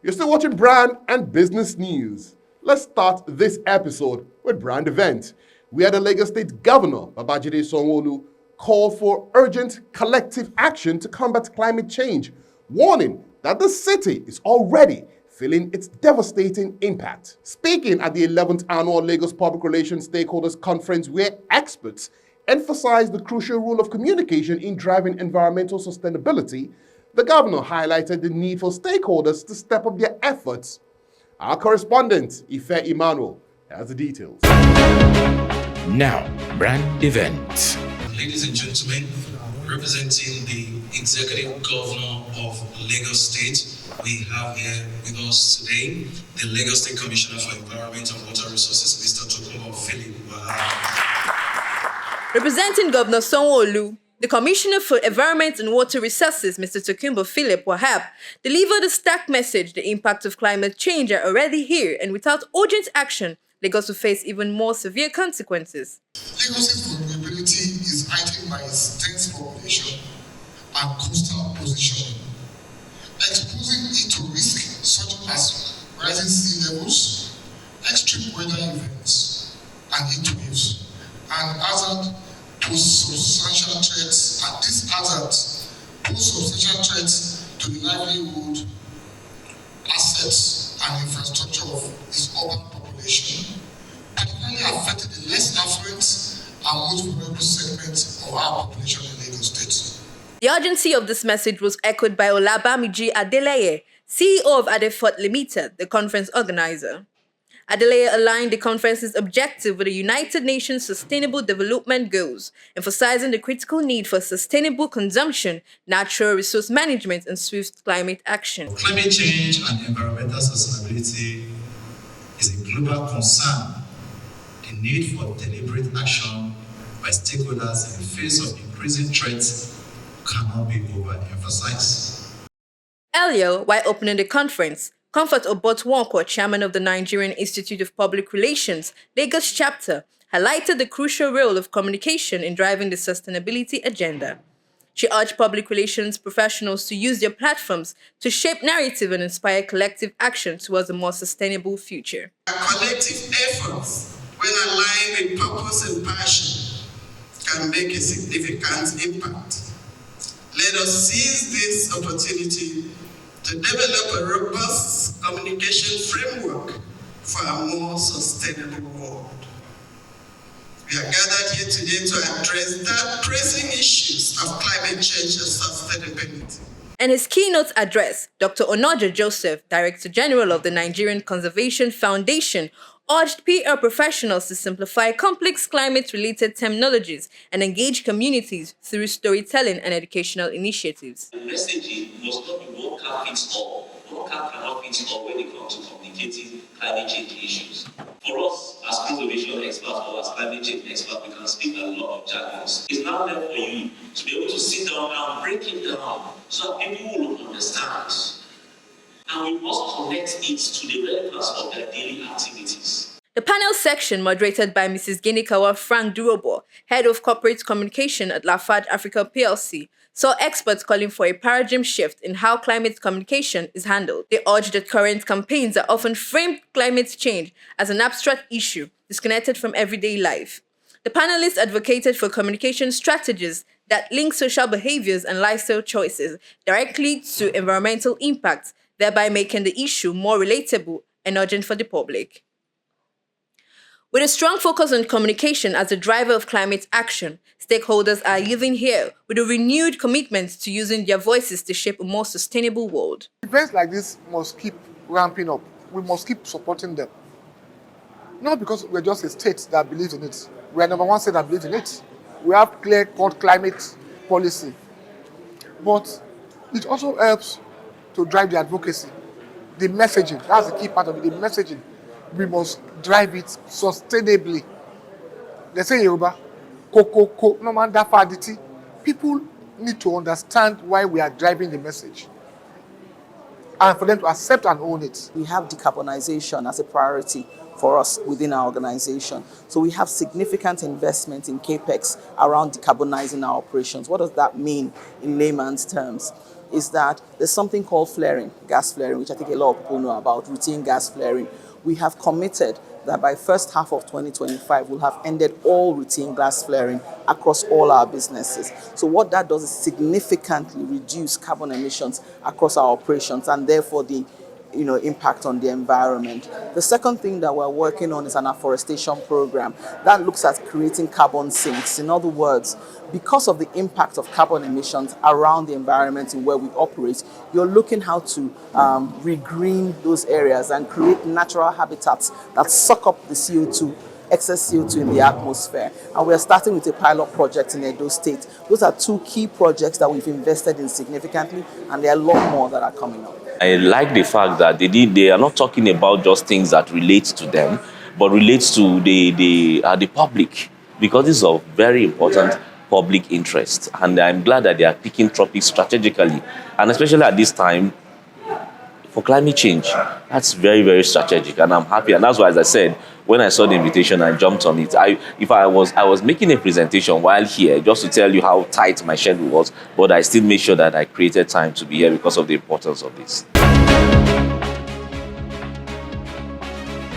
You're still watching Brand and Business News. Let's start this episode with Brand Event, where the Lagos State Governor Babajide Sanwo-Olu called for urgent collective action to combat climate change, warning that the city is already feeling its devastating impact. Speaking at the 11th Annual Lagos Public Relations Stakeholders Conference, where experts emphasized the crucial role of communication in driving environmental sustainability, the governor highlighted the need for stakeholders to step up their efforts. Our correspondent, Ife Emmanuel, has the details. Now, Brand Event. Ladies and gentlemen, representing the Executive Governor of Lagos State, we have here with us today the Lagos State Commissioner for Environment and Water Resources, Mr. Tokunbo Philip Wahab. Representing Governor Sanwo-Olu, the Commissioner for Environment and Water Resources, Mr. Tokunbo Philip Wahab, delivered a stark message: the impacts of climate change are already here, and without urgent action, Lagos will face even more severe consequences. Lagos's vulnerability is heightened by its dense population and coastal positioning, exposing it to risks such as rising sea levels, extreme weather events, and heat waves, and hazard pose substantial threats, and these hazards pose substantial threats to the livelihood, assets, and infrastructure of its urban population, particularly affecting the less affluent and most vulnerable segments of our population in Lagos State. The urgency of this message was echoed by Olabamiji Adeleye, CEO of Addefort Limited, the conference organizer. Adeleye aligned the conference's objective with the United Nations Sustainable Development Goals, emphasizing the critical need for sustainable consumption, natural resource management, and swift climate action. Climate change and environmental sustainability is a global concern. The need for deliberate action by stakeholders in the face of increasing threats cannot be overemphasized. Earlier, while opening the conference, Comfort Obot-Nwankwo, chairman of the Nigerian Institute of Public Relations, Lagos chapter, highlighted the crucial role of communication in driving the sustainability agenda. She urged public relations professionals to use their platforms to shape narrative and inspire collective action towards a more sustainable future. Collective efforts, when aligned with purpose and passion, can make a significant impact. Let us seize this opportunity to develop a robust communication framework for a more sustainable world. We are gathered here today to address the pressing issues of climate change and sustainability. In his keynote address, Dr. Onoja Joseph, Director General of the Nigerian Conservation Foundation, urged PR professionals to simplify complex climate-related terminologies and engage communities through storytelling and educational initiatives. The messaging must not be one cap fits all. One cap cannot fit all when it comes to communicating climate change issues. For us, as conservation experts or as climate change experts, we can speak a lot of jargons. It's now there for you to be able to sit down and break it down so that people will understand. And we must connect it to the relevance of their daily activities. The panel section, moderated by Mrs. Ginikawa Frank Durobo, Head of Corporate Communication at Lafarge Africa PLC, saw experts calling for a paradigm shift in how climate communication is handled. They urged that current campaigns are often framed climate change as an abstract issue, disconnected from everyday life. The panelists advocated for communication strategies that link social behaviors and lifestyle choices directly to environmental impacts, thereby making the issue more relatable and urgent for the public. With a strong focus on communication as a driver of climate action, stakeholders are living here with a renewed commitment to using their voices to shape a more sustainable world. Events like this must keep ramping up. We must keep supporting them. Not because we're just a state that believes in it. We are number one state that believes in it. We have clear-cut climate policy. But it also helps to drive the advocacy, the messaging. That's the key part of it, the messaging. We must drive it sustainably. They say Yoruba, ko, no man that faditi. People need to understand why we are driving the message, and for them to accept and own it. We have decarbonization as a priority for us within our organization. So we have significant investment in CAPEX around decarbonizing our operations. What does that mean in layman's terms? is that there's something called flaring, gas flaring, which I think a lot of people know about, routine gas flaring. We have committed that by first half of 2025, we'll have ended all routine gas flaring across all our businesses. So what that does is significantly reduce carbon emissions across our operations and therefore the impact on the environment. The second thing that we're working on is an afforestation program that looks at creating carbon sinks. In other words, because of the impact of carbon emissions around the environment in where we operate, you're looking how to regreen those areas and create natural habitats that suck up the excess CO2 in the atmosphere. And we're starting with a pilot project in Edo State. Those are two key projects that we've invested in significantly, and there are a lot more that are coming up. I like the fact that they are not talking about just things that relate to them, but relates to the public, because this is of very important public interest. And I'm glad that they are picking topics strategically, and especially at this time for climate change. That's very, very strategic, and I'm happy. And that's why, as I said, when I saw the invitation, I jumped on it. I was making a presentation while here just to tell you how tight my schedule was, but I still made sure that I created time to be here because of the importance of this.